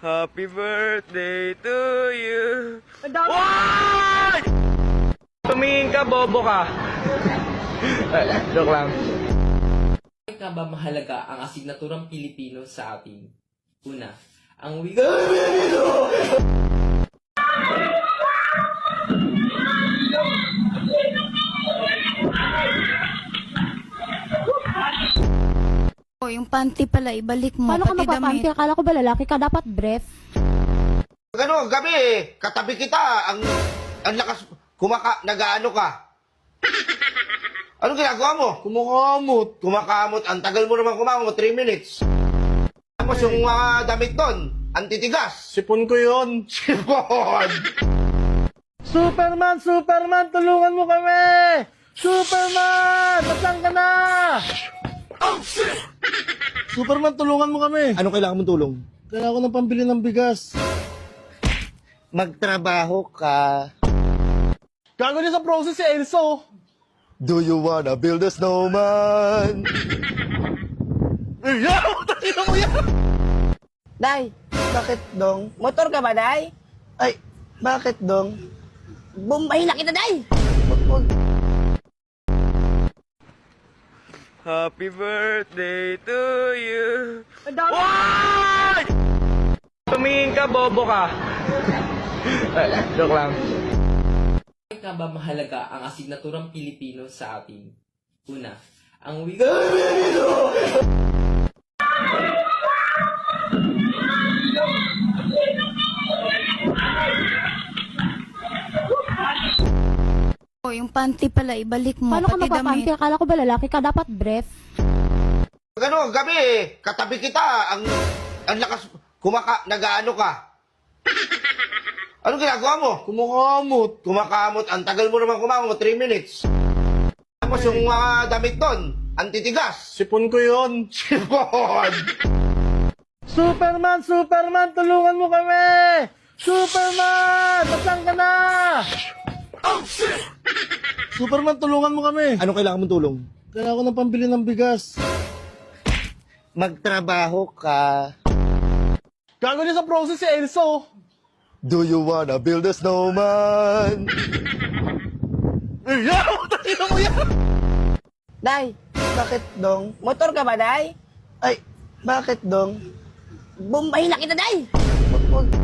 Happy birthday to you. Why? Tumingin ka, bobo ka. Joke lang. Bakit nga ba mahalaga ang asignaturang Pilipino sa atin? Una, ang wika... O, yung panty pala, ibalik mo. Paano ka Pati mapapanti? damit. Akala ko ba lalaki ka? Dapat brief. Ano, gabi, katabi kita, ang lakas, nag-ano ka? Anong ginagawa mo? Kumakamot, ang tagal mo naman kumakamot, 3 minutes. Tapos yung mga damit doon, ang titigas. Sipon ko yun. Sipon! Superman! Tulungan mo kami! Superman! Nasaan ka na? Superman, tulungan mo kami. Ano kailangan mong tulong? Kailangan ko ng pambili ng bigas. Magtrabaho ka. Gago niya sa process si Elso. Do you wanna build a snowman? Yaw! Tayo mo yan! Day, Bakit, Dong? motor ka ba, Day? Ay, bakit, Dong? Bumbahin na kita, Day! Happy birthday to you. Why? Tumingin ka, bobo ka. Joke lang. Bakit nga ba mahalaga ang asignaturang Pilipino sa atin? Una, ang wika... O, yung panty pala, ibalik mo. Paano ka Pati mapapanti? damit. Akala ko ba lalaki ka? Dapat brief. Ano, gabi, katabi kita, ang lakas, nag-ano ka? Anong ginagawa mo? Kumakamot, ang tagal mo naman kumakamot, 3 minutes. Tapos yung mga damit doon, ang titigas. Sipon ko yun. Sipon! Superman! Tulungan mo kami! Superman! Nasaan ka na? Superman, tulungan mo kami. Ano kailangan mong tulong? Kailangan ko ng pambili ng bigas. Magtrabaho ka. Gago niya sa process si Elso. Do you wanna build a snowman? Yaw! Tayo mo yan! Day, Bakit, Dong? motor ka ba, Day? Ay, bakit, Dong? Bumbahin na kita, Day! Wag-